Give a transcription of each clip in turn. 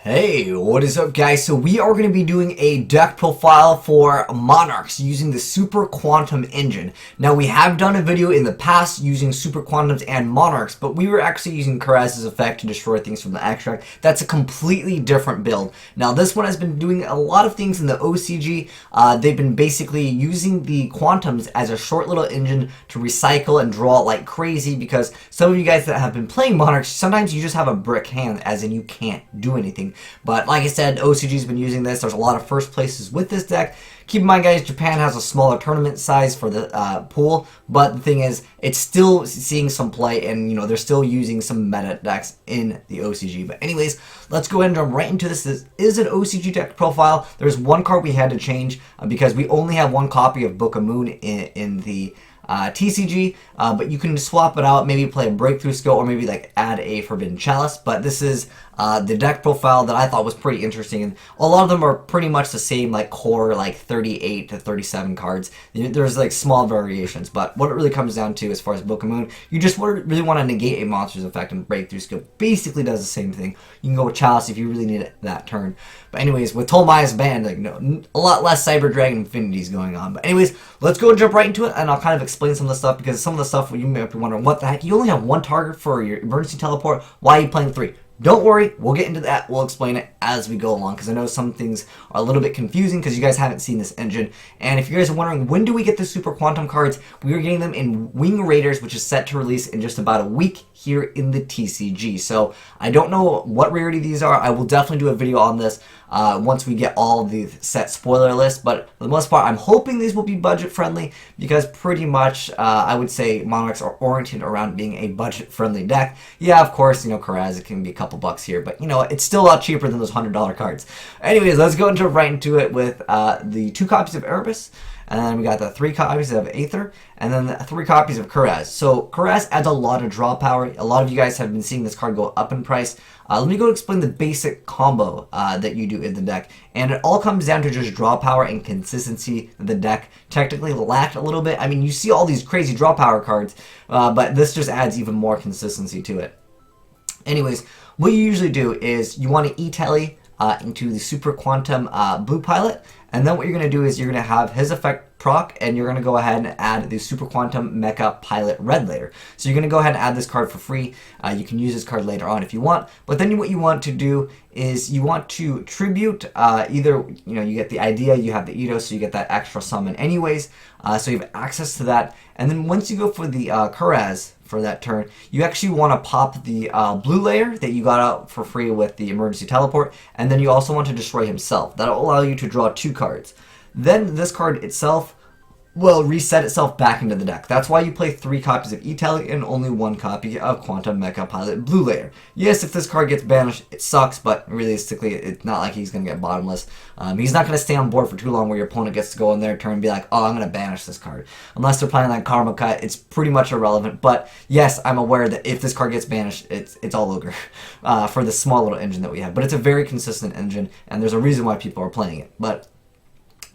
Hey, what is up guys? So we are going to be doing a deck profile for Monarchs using the Super Quantum engine. Now we have done a video in the past using Super Quantums and Monarchs, but we were actually using Karaz's effect to destroy things from the extract. That's a completely different build. Now this one has been doing a lot of things in the OCG. They've been basically using the Quantums as a short little engine to recycle and draw like crazy, because some of you guys that have been playing Monarchs, sometimes you just have a brick hand, as in you can't do anything. But like I said, OCG's been using this. There's a lot of first places with this deck. Keep in mind, guys, Japan has a smaller tournament size for the pool, but the thing is, it's still seeing some play, and they're still using some meta decks in the OCG. But anyways, let's go ahead and jump right into this. This is an OCG deck profile. There's one card we had to change because we only have one copy of Book of Moon in the TCG, but you can swap it out, maybe play a Breakthrough Skill, or maybe like add a Forbidden Chalice. But this is the deck profile that I thought was pretty interesting, and a lot of them are pretty much the same, like core, like 38 to 37 cards. There's like small variations, but what it really comes down to as far as Book of Moon, you just really want to negate a monster's effect, and Breakthrough Skill basically does the same thing. You can go with Chalice if you really need it that turn. But anyways, with Tolmaya's banned, like a lot less Cyber Dragon Infinities going on. But anyways, let's go and jump right into it, and I'll kind of explain some of the stuff, because some of the stuff you may be wondering, what the heck, you only have one target for your emergency teleport, why are you playing 3? Don't worry, we'll get into that. We'll explain it as we go along, because I know some things are a little bit confusing because you guys haven't seen this engine. And if you guys are wondering, when do we get the Super Quantum cards? We are getting them in Wing Raiders, which is set to release in just about a week here in the TCG. So I don't know what rarity these are. I will definitely do a video on this once we get all the set spoiler lists. But for the most part, I'm hoping these will be budget friendly, because pretty much I would say Monarchs are oriented around being a budget friendly deck. Yeah, of course, Karaz, it can be a couple bucks here, but it's still a lot cheaper than those $100 cards. Anyways, let's go and jump right into it with the 2 copies of Erebus, and then we got the 3 copies of Aether, and then the 3 copies of Karaz. So Karaz adds a lot of draw power. A lot of you guys have been seeing this card go up in price. Let me go explain the basic combo that you do in the deck, and it all comes down to just draw power and consistency. The deck technically lacked a little bit. I mean, you see all these crazy draw power cards, but this just adds even more consistency to it. Anyways, what you usually do is you want to E-Tele into the Super Quantum Blue Pilot, and then what you're going to do is you're going to have his effect proc, and you're going to go ahead and add the Super Quantum Mecha Pilot Red layer. So you're going to go ahead and add this card for free. You can use this card later on if you want, but then what you want to do is you want to tribute either, you get the idea, you have the Edo, so you get that extra summon anyways, so you have access to that. And then once you go for the Karaz for that turn, you actually want to pop the blue layer that you got out for free with the emergency teleport, and then you also want to destroy himself. That'll allow you to draw 2 cards. Then this card itself will reset itself back into the deck. That's why you play 3 copies of E-Tele and only 1 copy of Quantum Mecha Pilot Blue Layer. Yes, if this card gets banished, it sucks, but realistically, it's not like he's going to get bottomless. He's not going to stay on board for too long where your opponent gets to go in their turn and be like, oh, I'm going to banish this card. Unless they're playing like Karma Cut, it's pretty much irrelevant. But yes, I'm aware that if this card gets banished, it's all ogre for the small little engine that we have. But it's a very consistent engine, and there's a reason why people are playing it. But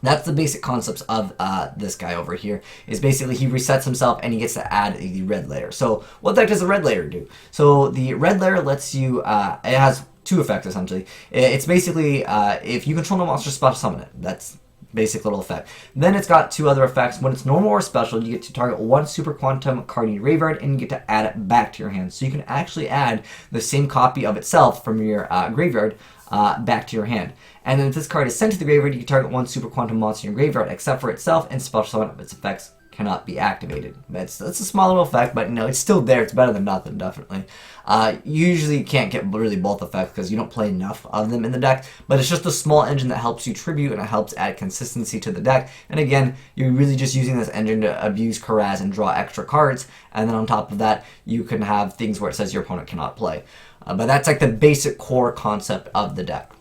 that's the basic concepts of this guy over here. Is basically he resets himself and he gets to add the red layer. So what the heck does the red layer do? So the red layer lets you, it has 2 effects essentially. It's basically if you control no monster, special summon it. That's basic little effect. Then it's got 2 other effects. When it's normal or special, you get to target 1 Super Quantum card in your graveyard, and you get to add it back to your hand. So you can actually add the same copy of itself from your graveyard back to your hand. And then if this card is sent to the graveyard, you can target 1 Super Quantum monster in your graveyard except for itself, and special summon of its effects cannot be activated. That's a small little effect, but it's still there. It's better than nothing, definitely. You usually can't get really both effects because you don't play enough of them in the deck, but it's just a small engine that helps you tribute, and it helps add consistency to the deck. And again, you're really just using this engine to abuse Karaz and draw extra cards, and then on top of that, you can have things where it says your opponent cannot play. But that's like the basic core concept of the deck.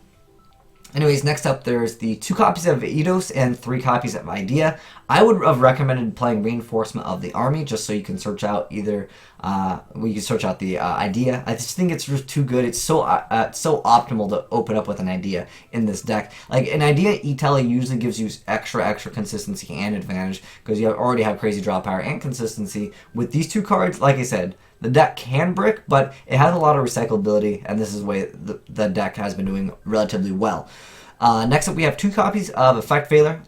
Anyways, next up there's the 2 copies of Eidos and 3 copies of Idea. I would have recommended playing Reinforcement of the Army just so you can search out either, you can search out the Idea. I just think it's just too good. It's so optimal to open up with an Idea in this deck. Like an Idea E-Tele usually gives you extra consistency and advantage because you already have crazy draw power and consistency. With these 2 cards, like I said, The deck can brick, but it has a lot of recyclability, and this is the way the deck has been doing relatively well. Next up, we have 2 copies of Effect Veiler.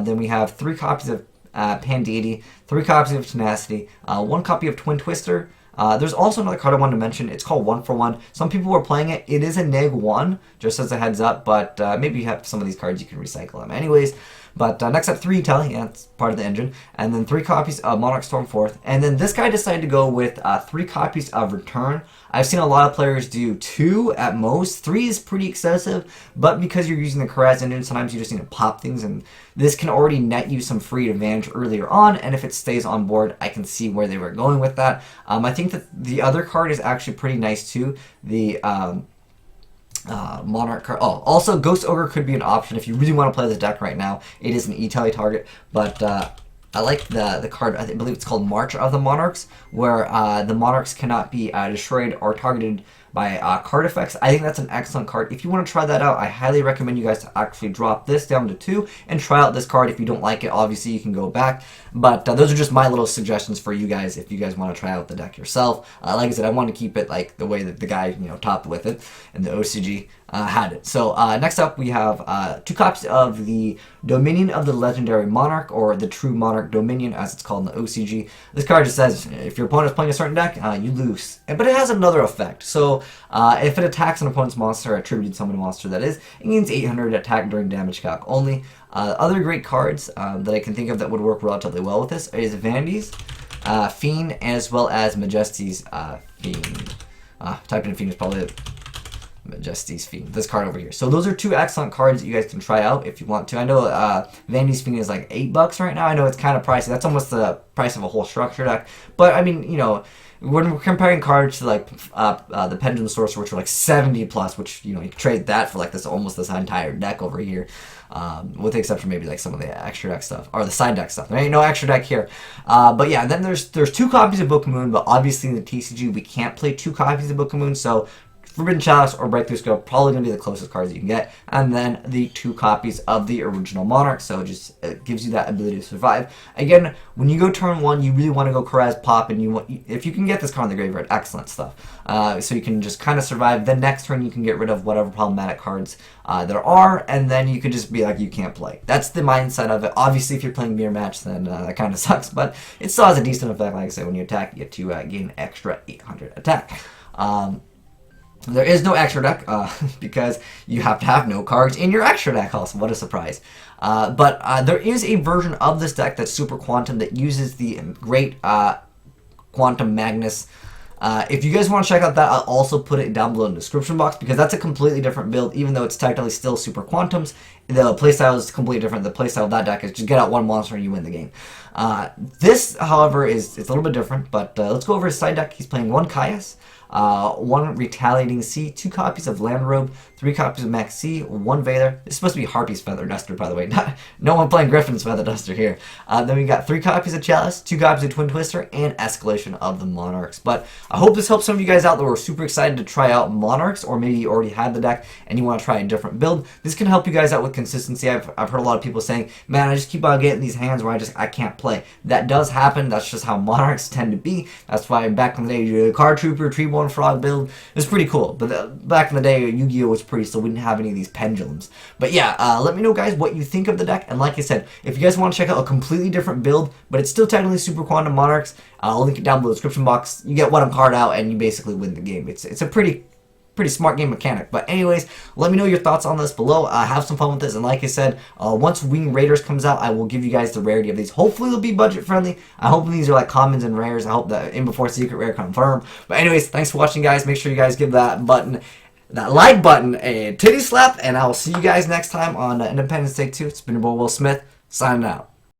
Then we have 3 copies of DeeDee, 3 copies of Tenacity, 1 copy of Twin Twister. There's also another card I wanted to mention. It's called 1 for 1. Some people were playing it. It is a -1, just as a heads up, but maybe you have some of these cards, you can recycle them anyways. But next up, 3 Utility, yeah, it's part of the engine. And then 3 copies of Monarch Stormforth. And then this guy decided to go with 3 copies of Return. I've seen a lot of players do 2 at most. 3 is pretty excessive, but because you're using the Karaz engine, sometimes you just need to pop things, and this can already net you some free advantage earlier on, and if it stays on board, I can see where they were going with that. I think that the other card is actually pretty nice too. The Monarch card. Oh, also Ghost Ogre could be an option if you really want to play this deck right now. It is an E-Tally target, but I like the card, I believe it's called March of the Monarchs, where the Monarchs cannot be destroyed or targeted by card effects. I think that's an excellent card. If you want to try that out, I highly recommend you guys to actually drop this down to 2 and try out this card. If you don't like it, obviously you can go back. But those are just my little suggestions for you guys if you guys want to try out the deck yourself. Like I said, I want to keep it like the way that the guy, topped with it and the OCG had it. So next up, we have 2 copies of the Dominion of the Legendary Monarch, or the True Monarch Dominion, as it's called in the OCG. This card just says, if your opponent is playing a certain deck, you lose. But it has another effect. So if it attacks an opponent's monster, attributed summon monster that is, it gains 800 attack during damage calc only. Other great cards that I can think of that would work relatively well with this is Vandy's Fiend, as well as Majesty's Fiend. Typed in Fiend is probably Majesty's Fiend, this card over here. So those are 2 excellent cards that you guys can try out if you want to. I know Vandy's Fiend is like $8 right now. I know it's kind of pricey. That's almost the price of a whole structure deck. But I mean, when we're comparing cards to like the Pendulum Sorcerer, which are like 70 plus, which you trade that for like this entire deck over here, with the exception maybe like some of the extra deck stuff or the side deck stuff. There ain't no extra deck here, but yeah. Then there's 2 copies of Book of Moon, but obviously in the TCG we can't play 2 copies of Book of Moon, so Forbidden Chalice or Breakthrough Scope probably going to be the closest cards you can get, and then the 2 copies of the original Monarch, so it gives you that ability to survive. Again, when you go turn 1, you really want to go Karaz Pop, and if you can get this card in the graveyard, excellent stuff. So you can just kind of survive. Then next turn you can get rid of whatever problematic cards there are, and then you could just be like, you can't play. That's the mindset of it. Obviously, if you're playing mirror match, then that kind of sucks, but it still has a decent effect. Like I said, when you attack, you get to gain extra 800 attack. There is no extra deck because you have to have no cards in your extra deck also. What a surprise. But there is a version of this deck that's Super Quantum that uses the great Quantum Magnus. If you guys want to check out that, I'll also put it down below in the description box, because that's a completely different build. Even though it's technically still Super Quantums, the playstyle is completely different. The playstyle of that deck is just get out 1 monster and you win the game. This, however, it's a little bit different, but let's go over his side deck. He's playing 1 Caius, 1 Retaliating Sea, 2 copies of Landrobe, 3 copies of Max C, 1 Veiler. It's supposed to be Harpy's Feather Duster, by the way. No one playing Griffin's Feather Duster here. Then we got 3 copies of Chalice, 2 copies of Twin Twister, and Escalation of the Monarchs. But I hope this helps some of you guys out that were super excited to try out Monarchs, or maybe you already had the deck and you want to try a different build. This can help you guys out with consistency. I've heard a lot of people saying, man, I just keep on getting these hands where I can't play. That does happen. That's just how Monarchs tend to be. That's why back in the day, you did a Card Trooper, Treeborn Frog build. It was pretty cool. But back in the day, Yu-Gi-Oh was pretty, so we didn't have any of these pendulums. But yeah, let me know, guys, what you think of the deck. And like I said, if you guys want to check out a completely different build, but it's still technically Super Quantum Monarchs, I'll link it down below the description box. You get one card out, and you basically win the game. It's a pretty smart game mechanic. But anyways, let me know your thoughts on this below. Have some fun with this, and like I said, once Wing Raiders comes out, I will give you guys the rarity of these. Hopefully they'll be budget friendly. I hope these are like commons and rares. I hope that in before secret rare confirm. But anyways, thanks for watching, guys. Make sure you guys give that like button a titty slap, and I will see you guys next time on Independence Day 2. It's been your boy Will Smith, signing out.